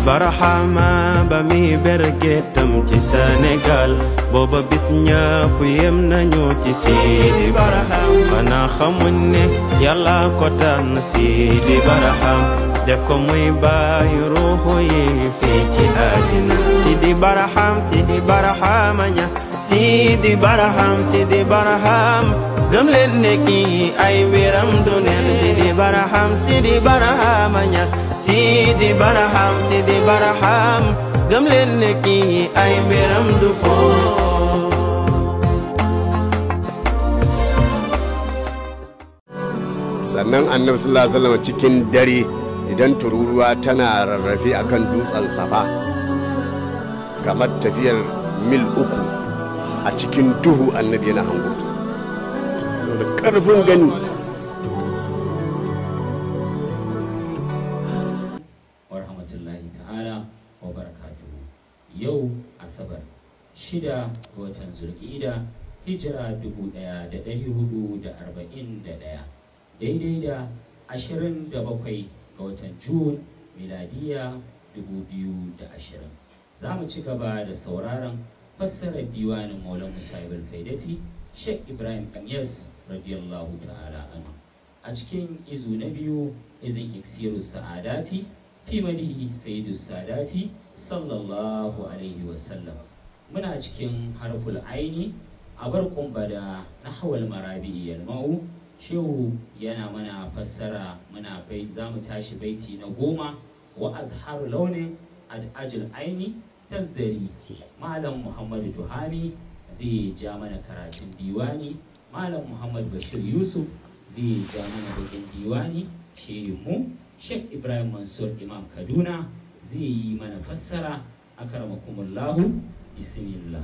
Barahama ba mi bergetam ci Sénégal booba bis ñëpp yem nañu ci Sidi Baraham xanaa xamuñ ne Yàlla ko tànn Sidi Baraham def ko muy baayu ruuxu yi fii ci àddina Sidi Baraham Sidi Baraham ña Sidi Baraham Sidi Baraham gëm leen ne kii ay wiram du neen Sidi Baraham Sidi Baraham ña Sidi Baraham Sidi Baraham gëm leen ne kii ay mbiram du foo sannan annabi sallallahu alaihi wasallam cikin dare idan tururuwa tana rarrafe akan dutsen Safa kamar tafiyar mil 3 a cikin duhu annabi yana hango da karfin gani yau asabar 6 ga watan zulqa'ida hijira 1441 daidai da 27 ga watan jun miladiya 2020 za mu ci gaba da sauraron fassarar diwanin maulan musayib al-faidati Sheikh Ibrahim Yas radiyallahu ta'ala anhu a cikin izu na biyu izin iksiru sa'adati fi madihi sayyidu sadati sallallahu alaihi wasallam muna cikin harful aini abarqun bada nahwal marabi yalma'u shehu yana mana fassara muna bai zamu tashi baiti na 10 wa azharu launin ajil aini tasdari malam Muhammad Tuhami zai ja mana karatun diwani malam Muhammad Bashir Yusuf zai ja mana bakin diwani shehu mu Sheikh Ibrahim Mansur Imam Kaduna zai yi mana fassara akramakumullahu bismillah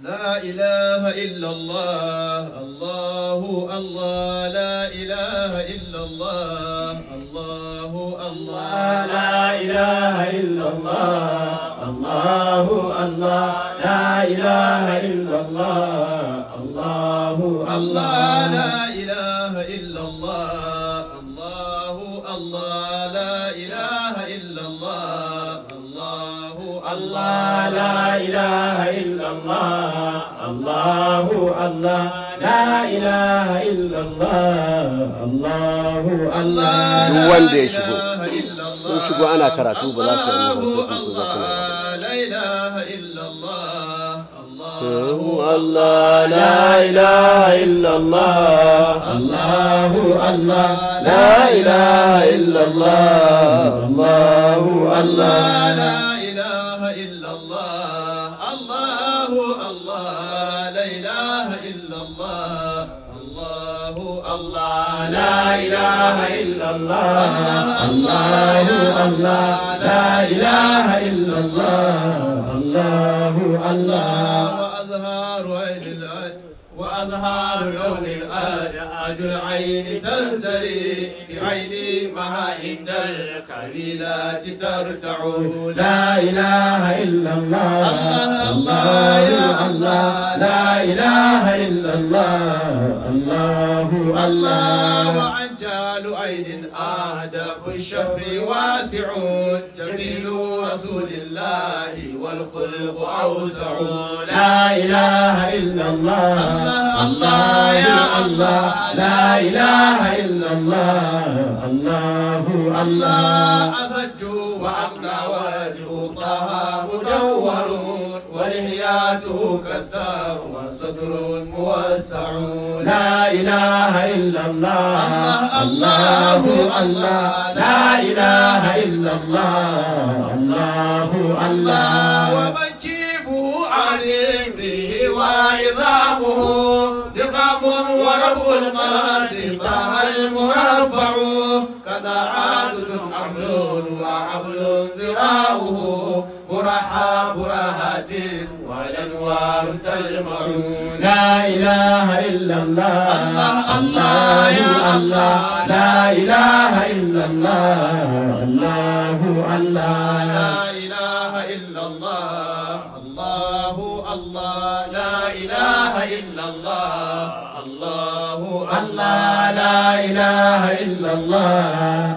لا إله إلا الله الله الله لا إله إلا الله الله الله لا إله إلا الله الله الله لا إله إلا الله الله الله لا إله إلا الله الله الله لا إله إلا الله الله الله لا إله إلا الله الله الله لا إله إلا الله الله الله duk wanda ya shigo sun shigo ana karatu ba za ka yi لا إله إلا الله الله لا إله إلا الله الله الله لا إله إلا الله الله الله لا إله إلا الله الله الله لا إله إلا الله الله الله لا إله إلا الله الله الله لا إله إلا الله الله الله وأزهار عين العين وأزهار لون الآج العين تنزلي بعيني مها عند القبيلات ترتع لا إله إلا الله الله الله لا إله إلا الله الله الله وعجال عين آدب الشفر واسع جميل رسول الله والخلق أوسع لا إله إلا الله الله يا الله لا إله إلا الله الله الله أزج وأقنى وجه طه مدور ولحياته كسار وصدر موسع لا إله إلا الله الله الله لا إله إلا الله الله الله ومنكبه عظيم به وعظامه ضخام ورب القلب طه المرفع يرفع كذا عادد عبل وعبل زراؤه برحى برهات والأنوار تلمع لا إله إلا الله الله الله لا إله إلا الله الله الله لا إله إلا الله الله الله لا إله إلا الله الله الله لا إله إلا الله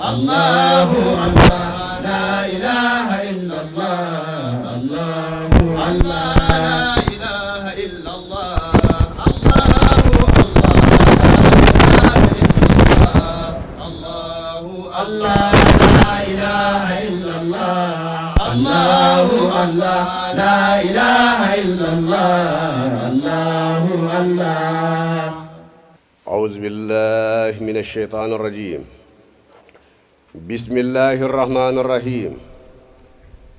الله الله لا إله إلا الله الله الله لا إله إلا الله الله الله الله لا إله إلا الله الله الله لا إله إلا الله الله الله أعوذ بالله من الشيطان الرجيم. بسم الله الرحمن الرحيم.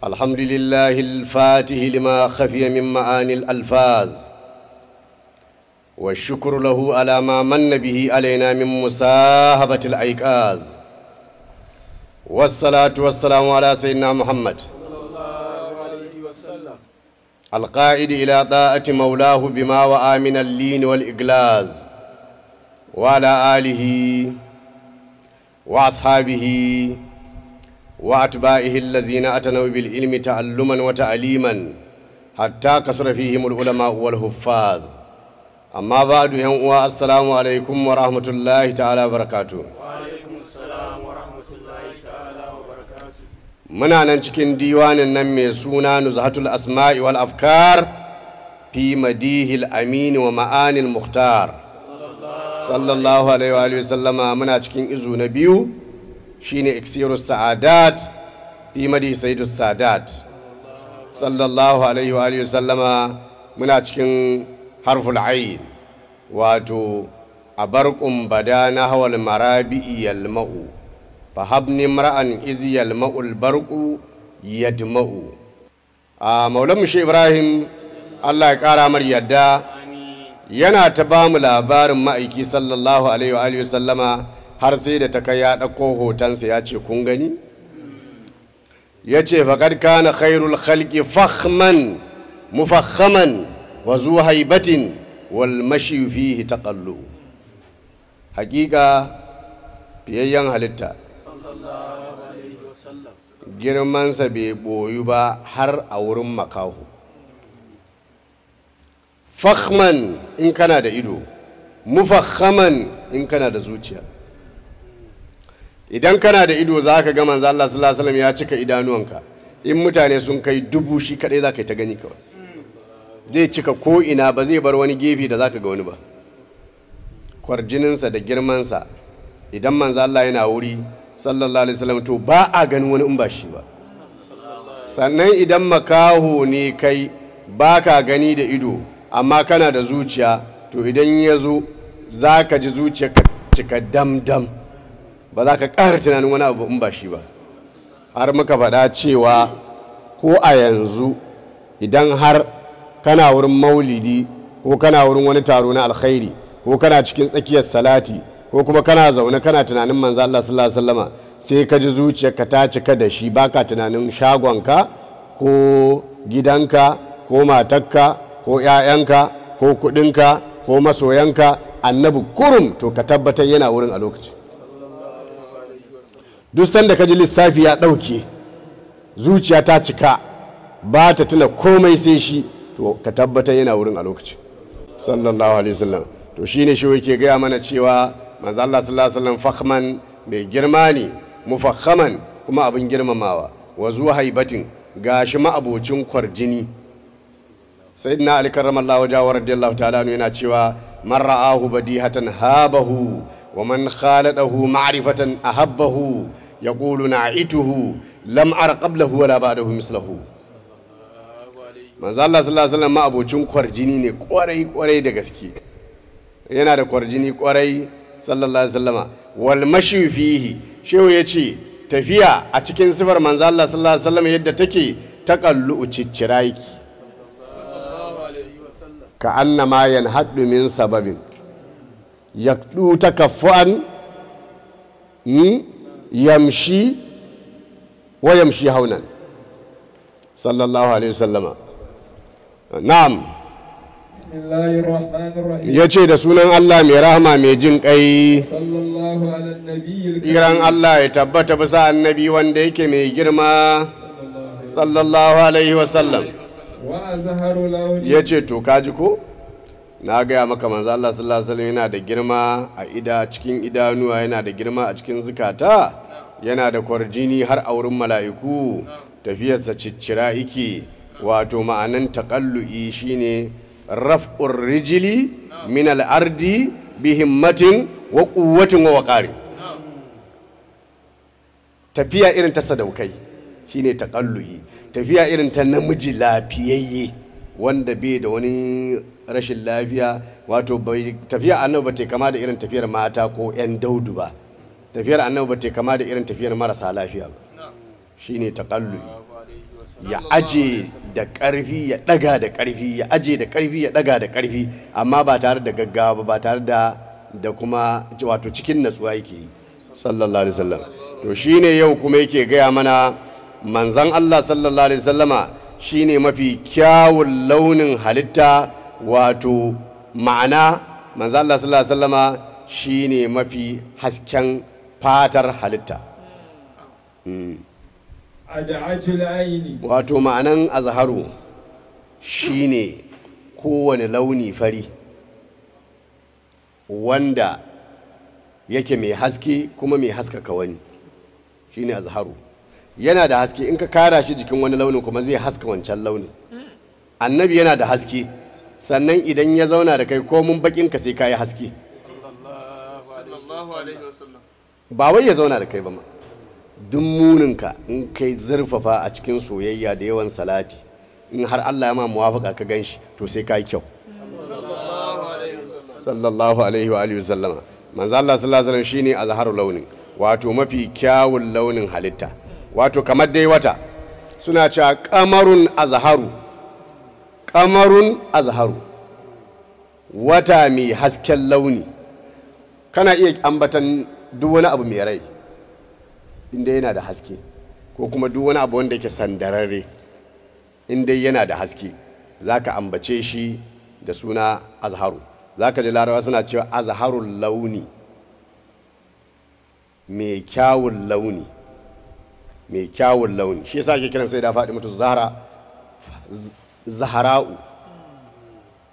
الحمد لله الفاتح لما خفي من معاني الألفاظ، والشكر له على ما من به علينا من مساهبة الأيقاظ، والصلاة والسلام على سيدنا محمد القائد إلى طاعة مولاه بما وعى من اللين والإغلاظ، وعلى آله وأصحابه وأتباعه الذين أتنوا بالعلم تعلما وتعليما حتى كثر فيهم العلماء والحفاظ. أما بعد، السلام عليكم ورحمة الله تعالى وبركاته. وعليكم السلام ورحمة الله تعالى وبركاته. muna nan cikin diwanin nan mai suna Nuzhatul Asma'i wal Afkar fi madihil amini wa ma'anil muhtar sallallahu alaihi wa sallama. muna cikin izu na biyu shine iksirus sa'adat fi madih sayyidus sadat sallallahu alaihi wa sallama. muna cikin harful ain, wato abarqun bada na hawal marabi'i yalma'u fahabni mar'an iz yalma'ul barqu yadma'u. a maulan shi Ibrahim, Allah ya kara mar yadda, yana ta ba mu labarin ma'aiki sallallahu alaihi wa sallama har sai da ta kai ya ɗauko hotonsa ya ce kun gani, ya ce faƙad kana khairul khalqi fakhman mufakhaman wa zu haibatin wal mashi fihi taqallu. haƙiƙa fiyayyen halitta girmansa bai boyu ba har a wurin makahu. fakhman in kana da ido, mufakhaman in kana da zuciya. idan kana da ido za ka ga manzo Allah sallallahu alaihi wasallam ya cika idanuwanka, in mutane sun kai 1000 shi kadai za ka yi ta gani kawai, zai cika ko ina, ba zai bar wani gefe da za ka ga wani ba. kwarjininsa da girmansa, idan manzo Allah yana wuri sallallahu alaihi wasallam to ba a ganin wani in ba shi ba. sannan idan makaho ne kai baka gani da ido amma kana da zuciya, to idan ya zo za ka ji zuciyarka cika damdam, ba za ka ƙara tunanin wani abu in ba shi ba. har muka faɗa cewa ko a yanzu idan har kana wurin maulidi ko kana wurin wani taro na alkhairi ko kana cikin tsakiyar salati ko kuma kana zaune kana tunanin manzo Allah sallallahu alaihi wasallama, sai ka ji zuciyarka ta cika da shi, baka tunanin shagonka ko gidanka ko matarka ko 'ya'yanka ko kudinka ko masoyanka, annabi kurum, to ka tabbatar yana wurin a lokaci. duk sanda ka ji lissafi ya ɗauke, zuciya ta cika ba ta tuna komai sai shi, to ka tabbatar yana wurin a lokaci sallallahu alaihi wasallam. to shine shi yake gaya mana cewa manzo Allah sallallahu alaihi wasallam fakhman mai girma ne, mufakhaman kuma abin girmamawa, wa zuwa haibatin gashi ma abocin kwarjini. sayyidina Ali karramallahu wajhahu radiyallahu ta'ala yana cewa man ra'ahu badihatan habahu wa man khaladahu ma'rifatan ahabbahu yaqulu na'ituhu lam ara qablahu wala ba'dahu mislahu. manzo Allah sallallahu alaihi wasallam ma abocin kwarjini ne kwarai da gaske, yana da kwarjini kwarai sallallahu alaihi wasallama. wal mashi fihi, shehu yace tafiya a cikin sifar manzo Allah sallallahu alaihi wasallam yadda take taqallu cicciraiki, ka annama yanhaddu min sababin yaqdu takaffuan yamshi wa yamshi haunan sallallahu alaihi wasallama. Na'am. Bismillahir Rahmanir Rahim. Ya ce da sunan Allah mai rahama mai jin ƙai. Sallallahu ala nabiyyil Tsiran Allah ya tabbata bisa annabi wanda yake mai girma sallallahu alaihi wasallam. wa azharu launi. Ya ce to kaji ko na gaya maka manzo Allah sallallahu alaihi wasallam yana da girma a cikin idanuwa, yana da girma a cikin zukata, yana da kwarjini har a wurin mala'iku, tafiyarsa ciccira yake. Wato ma'anan taƙallu'i shine raf'ur rijili min al'ardi bi himmatin wa quwwatin wa waqari. Tafiya irin ta sadaukai shine taƙallu'i, tafiya irin ta namiji lafiyayye wanda bai da wani rashin lafiya. Wato tafiya annabi bata kama da irin tafiyar mata ko 'yan daudu ba, tafiyar annabi bata kama da irin tafiyar marasa lafiya ba. Shine taƙallu'i, ya aje da ƙarfi ya ɗaga da ƙarfi, ya aje da ƙarfi ya ɗaga da ƙarfi, amma ba tare da gaggawa ba tare da kuma wato cikin natsuwa yake yi sallallahu alaihi wasallam. To shine yau kuma yake gaya mana manzon Allah sallallahu alaihi wasallama shine mafi kyawun launin halitta. Wato ma'ana manzon Allah sallallahu alaihi wasallama shine mafi hasken fatar halitta. Ad'ajul aini. Wato ma'anan azharu shine kowane launi fari wanda yake mai haske kuma mai haskaka wani, shine azharu. Yana da haske, in ka kara shi jikin wani launin kuma zai haska wancan launin. Annabi yana da haske, sannan idan ya zauna da kai ko mun bakin ka sai kayi haske. Ba wai ya zauna da kai ba ma, duk muninka in kai zurfafa a cikin soyayya da yawan salati, in har Allah ya ma muwafaka ka ganshi to sai ka yi kyau. Sallallahu alaihi wa alihi wasallama. Manzo Allah sallallahu alaihi wasallam shine azharu launin, wato mafi kyawun launin halitta. Wato kamar dai wata suna cewa qamarun azharu, qamarun azharu, wata mai hasken launi. Kana iya ambatan duk wani abu mai rai inda yana da haske, ko kuma duk wani abu wanda yake sandararre inda yana da haske za ka ambace shi da suna azharu. Za ka ji larawa suna cewa azharul launi, mai kyawun launi, mai kyawun launi. Shi yasa ake kiran sai da faɗi mutu zahara'u,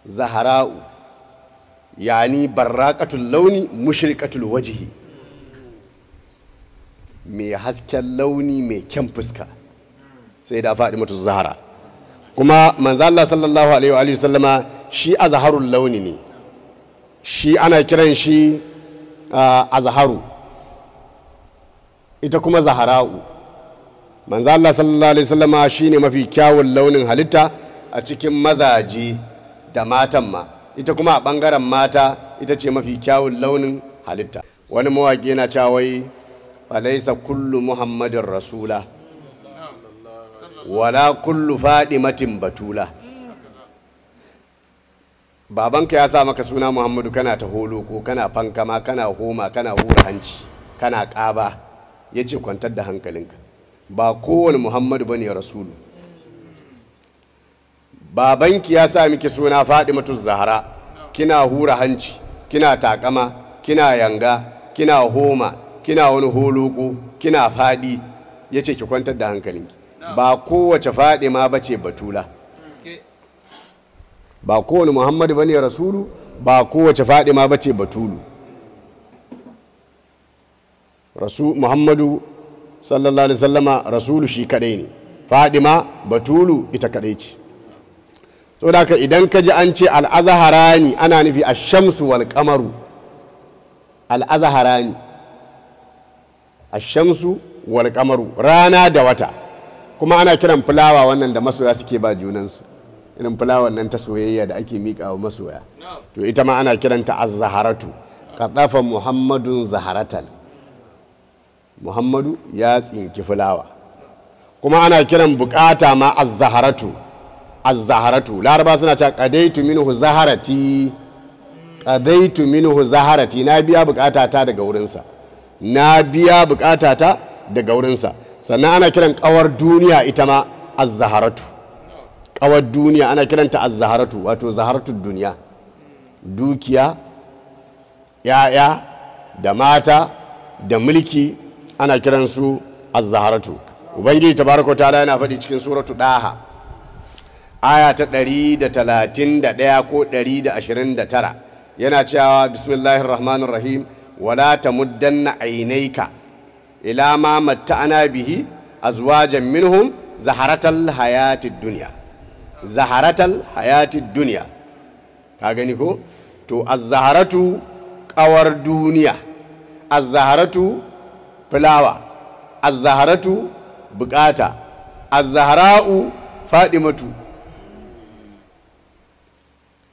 zahara'u yani barraqatul launi mushrikatul wajhi, mai hasken launi mai kyan fuska, sai da faɗi mutu zahara. Kuma manzo Allah sallallahu alaihi wa sallama shi azharul launi ne, shi ana kiran shi azharu, ita kuma zahara'u. Manzo Allah sallallahu alaihi wa sallama shine mafi kyawun launin halitta a cikin mazaje da matan ma, ita kuma a bangaren mata ita ce mafi kyawun launin halitta. Wani mawaƙi yana cewa wai falaisa kullu muhammadin rasula wala kullu fadimatin batula. Babanka ya sa maka suna Muhammadu kana ta holo ko kana fankama kana homa kana hura hanci kana ƙaba, ya ce kwantar da hankalinka, ba kowane Muhammadu bane rasulu. Babanki ya sa miki suna Fadimatu Zahra, kina hura hanci kina takama kina yanga kina homa kina wani holoko kina fadi, ya ce ki kwantar da hankalinki, ba kowace Fadima bace batula, ba kowane Muhammadu bane rasulu, ba kowace Fadima bace batulu. Muhammadu sallallahu alaihi wasallama rasulu shi kadai ne, Fadima batulu ita kadai ce. So da idan ka ji an ce al'azaharani ana nufi a shamsu wal kamaru, al'azaharani a shamsu wal kamaru, rana da wata. Kuma ana kiran fulawa wannan da masoya suke ba junansu, irin fulawan nan ta soyayya da ake miƙa wa masoya, to ita ma ana kiranta az-zaharatu. Qatafa muhammadun zaharatan, Muhammadu ya tsinki fulawa. Kuma ana kiran bukata ma az-zaharatu, az-zaharatu. Laraba suna cewa qadaitu minhu zaharati, qadaitu minhu zaharati, na biya bukata ta daga wurinsa. na biya bukatata daga wurinsa. Sannan ana kiran kawar duniya ita ma az-zaharatu. Kawar duniya ana kiranta az-zaharatu, wato zaharatu duniya. Dukiya, ya'ya da mata da mulki ana kiransu az-zaharatu. Ubangiji tabaraka ta'ala yana faɗi cikin suratu daha aya ta 131 ko 129 yana cewa bismillahir rahmanir rahim wala tamuddanna aynayka ila ma matta'ana bihi azwajan minhum zaharatal hayatid dunya. Zaharatal hayatid dunya, ka gani ko? To az-zaharatu kawar duniya, az-zaharatu fulawa, az-zaharatu bukata, az-zahra'u fadimatu,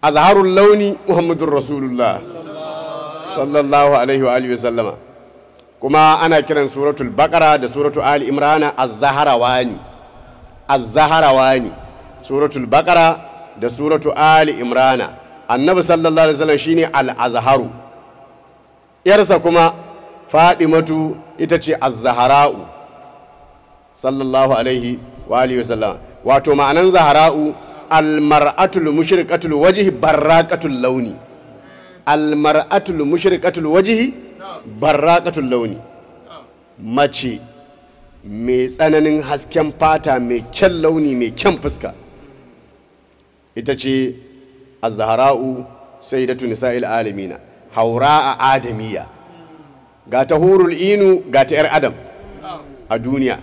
azharul launi muhammadur rasulullah sallallahu alaihi wa alihi wasallama. Kuma ana kiran suratul baqara da suratul ali imrana az-zahrawani. Az-zahrawani suratul baqara da suratul ali imrana. Annabi sallallahu alaihi wasallam shine al-azharu, yarsa kuma fadimatu ita ce az-zahra'u sallallahu alaihi wa alihi wasallam. Wato ma'anan zahra'u al-mar'atul mushriqatul wajhi barraqatul launi. Al-mar'atul mushriqatul wajhi barraqatul launi, mace mai tsananin hasken fata, mai kyan launi, mai kyan fuska, ita ce az-zahra'u sayyidatu nisa'il alamina, haura'a adamiyya. Ga ta hurul inu, ga ta yar adam a duniya.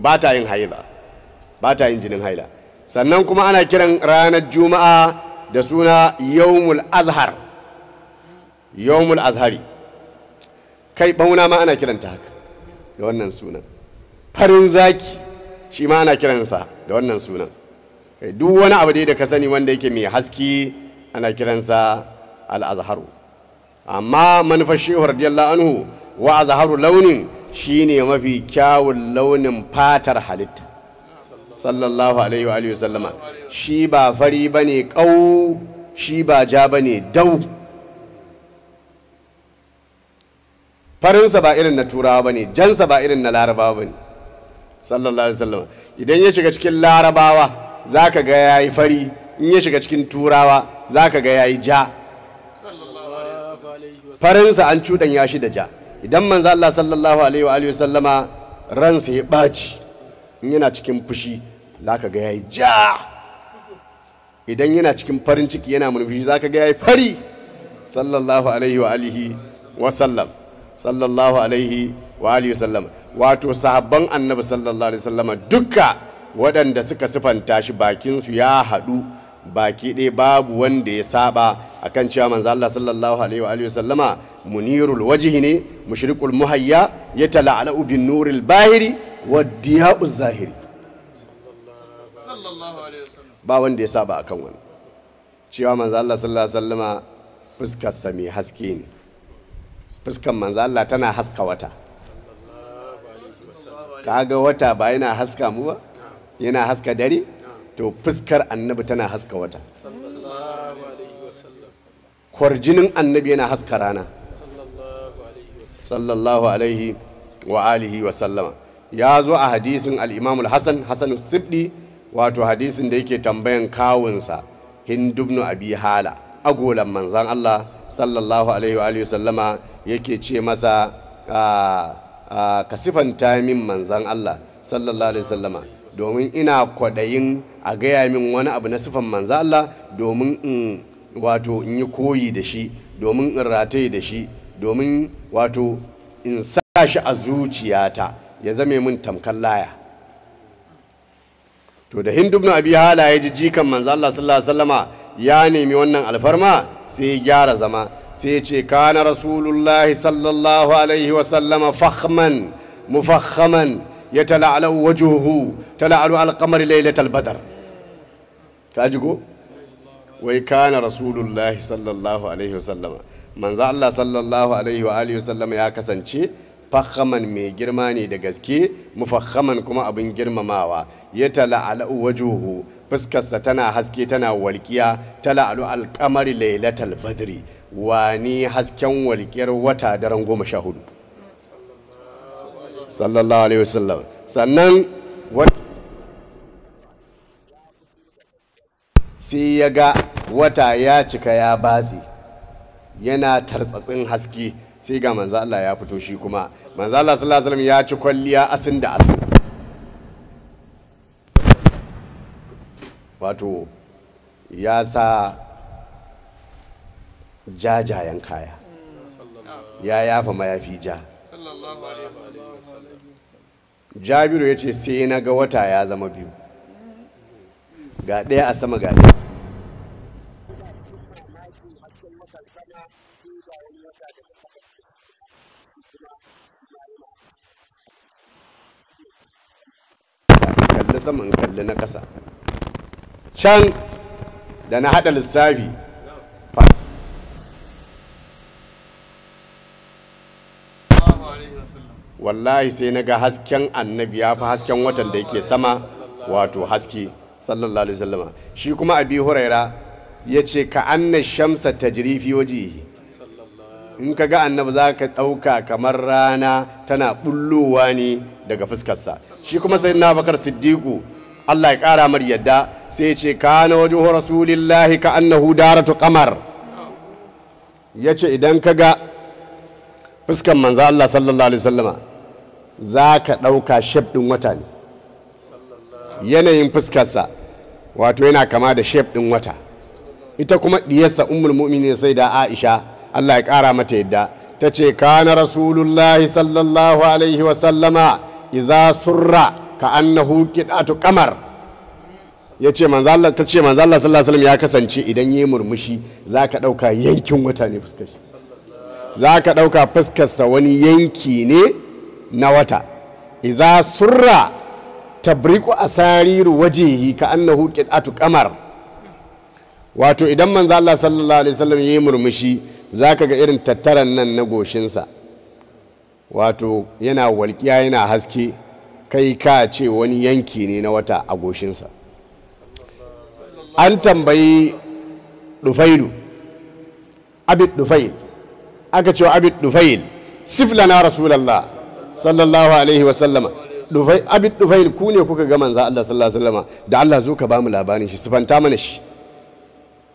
Ba ta yin haila, ba ta yin jinin haila. Sannan kuma ana kiran ranar juma'a da suna yawmul azhar. Yawmul azhari, kai bauna ma ana kiranta haka da wannan sunan. Farin zaki shi ma ana kiransa da wannan sunan. Kai duk wani abu dai da ka sani wanda yake mai haske ana kiransa al-azharu. Amma manufar shehu radiyallahu anhu wa azharu launin shine mafi kyawun launin fatar halitta sallallahu alaihi wa alihi wasallama. Shi ba fari bane kau, shi ba ja bane dau. Farinsa ba irin na turawa bane, jansa ba irin na larabawa bane sallallahu alaihi wasallam. Idan ya shiga cikin larabawa zaka ga yayi fari, in ya shiga cikin turawa zaka ga yayi ja. Farinsa an cuɗanya shi da ja. Idan manzo Allah sallallahu alaihi wa alihi wasallama ransa ya ɓaci, in yana cikin fushi zaka ga yayi ja. Idan yana cikin farin ciki yana murmushi zaka ga yayi fari sallallahu alaihi wa alihi wasallam. Sallallahu alaihi wa alihi wasallam. Wato sahabban annabi sallallahu alaihi wasallama dukka waɗanda suka sifanta shi bakinsu ya haɗu baki ɗaya, babu wanda ya saba akan cewa manzo Allah sallallahu alaihi wa alihi wasallama munirul wajhi ne, mushriqul muhayya, yatala'alu bin nuril bahiri wa diya'uz zahiri. Ba wanda ya saba akan wannan cewa manzo Allah sallallahu alaihi wasallama fuskar sa mai haske ne. Fuskan manzo Allah tana haska wata. Kaga wata ba yana haska mu ba, yana haska dare, to fuskar annabi tana haska wata. Kwarjinin annabi yana haska rana sallallahu alaihi wa alihi wa sallama. Ya zo a hadisin al-Imam al-Hasan Sibdi, wato hadisin da yake tambayan kawunsa Hindu ibn Abi Hala, agolan manzan Allah sallallahu alaihi wa alihi wa sallama, yake ce masa ka sifanta min manzan Allah sallallahu alaihi wa sallama, domin ina kwadayin a gaya min wani abu na sifan manzan Allah, domin in wato in yi koyi da shi, domin in rataye da shi, domin wato in sa shi a zuciyata ya zame min tamkar laya. To da Hindu ibn Abi Hala ya ji jikan manzo Allah sallallahu alaihi wasallama ya nemi wannan alfarma, sai ya gyara zama, sai ya ce kana rasulullahi sallallahu alaihi wasallama fakhman mufakhaman yatala'alu wajhuhu tala'alu al-qamari laylatal badr. Kaji ko? Wai kana rasulullahi sallallahu alaihi wasallama, manzo Allah sallallahu alaihi wa alihi wasallama ya kasance fakhaman mai girma ne da gaske, mufakhaman kuma abin girmamawa, ya tala'alu wajhuhu, fuskarsa tana haske tana walƙiya, tala'alu alƙamari lailatal badri, wani hasken walƙiyar wata daren 14 sallallahu alaihi wasallam. Sannan sai ya ga wata ya cika ya batsi yana tartsatsin haske, sai ga manzo Allah ya fito shi kuma manzo Allah sallallahu alaihi wasallam ya ci kwalliya asin da asin, wato ya sa jajayen kaya, ya yafa mayafi ja. Jabiru ya ce sai na ga wata ya zama biyu, ga ɗaya a sama ga ɗaya. Kalli sama in kalli na ƙasa, can da na haɗa lissafi wallahi sai na ga hasken annabi ya fi hasken watan da yake sama, wato haske sallallahu alaihi wasallama. Shi kuma abi huraira ya ce ka anna shamsa tajri fi wajihi, in ka ga annabi za ka ɗauka kamar rana tana bullowa ne daga fuskarsa. Shi kuma sai na bakar siddiqu Allah ya ƙara mar yadda sai ya ce kana wajhu rasulillahi ka annahu daratu qamar, ya ce idan ka ga fuskan manzo Allah sallallahu alaihi wasallama za ka ɗauka shef ɗin wata ne, yanayin fuskarsa wato yana kama da shef ɗin wata. Ita kuma ɗiyarsa ummul mu'minin sai da Aisha Allah ya ƙara mata yadda ta ce kana rasulullahi sallallahu alaihi wasallama iza surra ka annahu qid'atu qamar, ya ce manzo Allah, ta ce manzo Allah sallallahu alaihi wasallam ya kasance idan yayi murmushi za ka ɗauka yankin wata ne fuskar shi, za ka ɗauka fuskarsa wani yanki ne na wata. Iza surra tabriku asariru wajihi ka annahu qid'atu qamar, wato idan manzo Allah sallallahu alaihi wasallam yayi murmushi zaka ga irin tattaran nan na goshinsa, wato yana walƙiya yana haske, kai ka ce wani yanki ne na wata a goshinsa. An tambayi Dufailu, Abid Dufail, aka ce wa Abid Dufail siflana rasulallah sallallahu alaihi wasallama. Abid Dufail ku ne kuka ga manzo Allah sallallahu alaihi wasallama, da Allah zo ka bamu labarin shi, sifanta mana shi.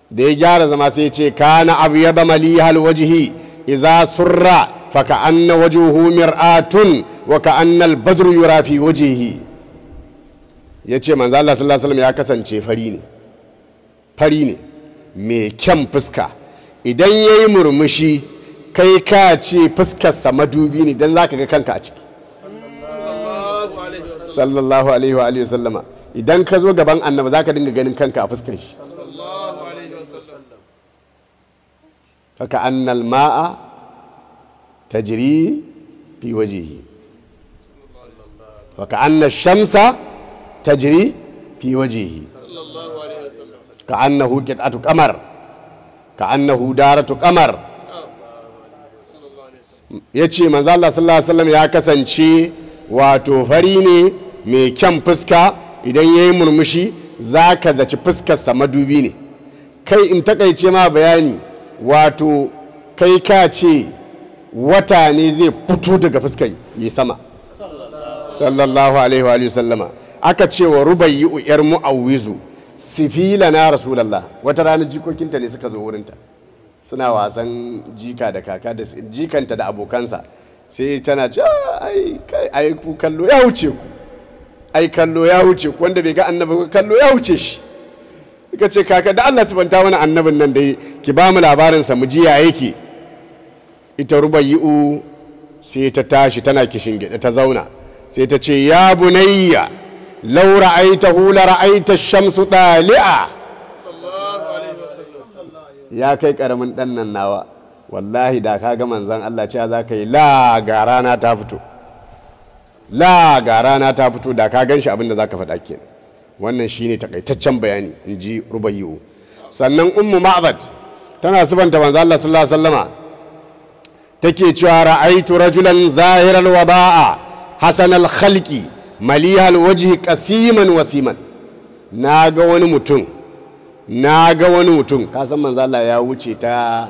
Da ya gyara zama sai ya ce kana abyada malihal wajhi idza surra fa ka'anna wajhuhu mir'atun wa ka'anna al-badru yura fi wajhihi. Yace manzo Allah sallallahu alaihi wasallam ya kasance fari ne mai kyan fuska, idan yayi murmushi kai ka ce fuskarsa madubi ne dan zaka ga kanka a ciki sallallahu alaihi wa alihi wasallama. Idan ka zo gaban annabi zaka dinga ganin kanka a fuskar shi. Faka annal ma'a tajri fi wajhihi faka anna shamsa tajri fi wajhihi ka annahu qit'atu qamar ka annahu daratu qamar. Yace manzo Allah sallallahu alaihi wasallam ya kasance wato fari ne mai kyan fuska, idan yayi murmushi zaka zaci fuskarsa madubi ne. Kai in takaice ma bayani, wato kai ka ce wata ne zai fito daga fuskar yi sama sallallahu alaihi wa sallama. Aka ce wa Rubayyu yar Mu'awwizu sifila na Rasulullah, wata rana jikokinta ne suka zo wurinta suna wasan jika da kaka da jikanta da abokansa, sai tana ce ai ku kallo ya wuce ku, ai kallo ya wuce ku, wanda bai ga annabi kallo ya wuce shi. Ka ce kaka da Allah sifanta mana annabin nan dai ki ba mu labarinsa mu ji ya yake. Ita Rubayyu sai ta tashi tana kishin gida ta zauna, sai ta ce ya bunayya law ra'aytahu la ra'ayta ash-shamsu dali'a. Ya kai karamin dan nan nawa, wallahi da ka ga manzon Allah cewa za ka yi la ga rana ta fito, la ga rana ta fito, da ka gan shi abinda za ka faɗa kenan. Wannan shine takaitaccen bayani in ji Rubayyu. Sannan ummu Ma'bad tana sifanta manzo Allah sallallahu alaihi wasallama, take cewa ra'aitu rajulan zahiral wada'a hasanal khalqi malihal wajhi qasiman wasiman. naga wani mutum ka san manzo Allah ya wuce ta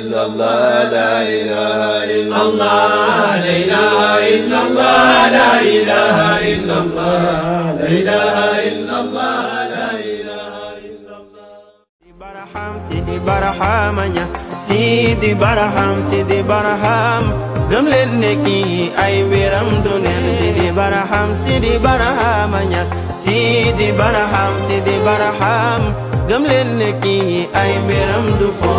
إلا الله لا إله إلا الله لا إله إلا الله لا إله إلا الله لا إله إلا الله لا إله إلا الله Baraham Sidi Baraham nya Sidi Baraham Sidi Baraham gëm leen ne kii ay wéram du neen Sidi Baraham nya Sidi Baraham gëm leen ne kii ay wéram du fo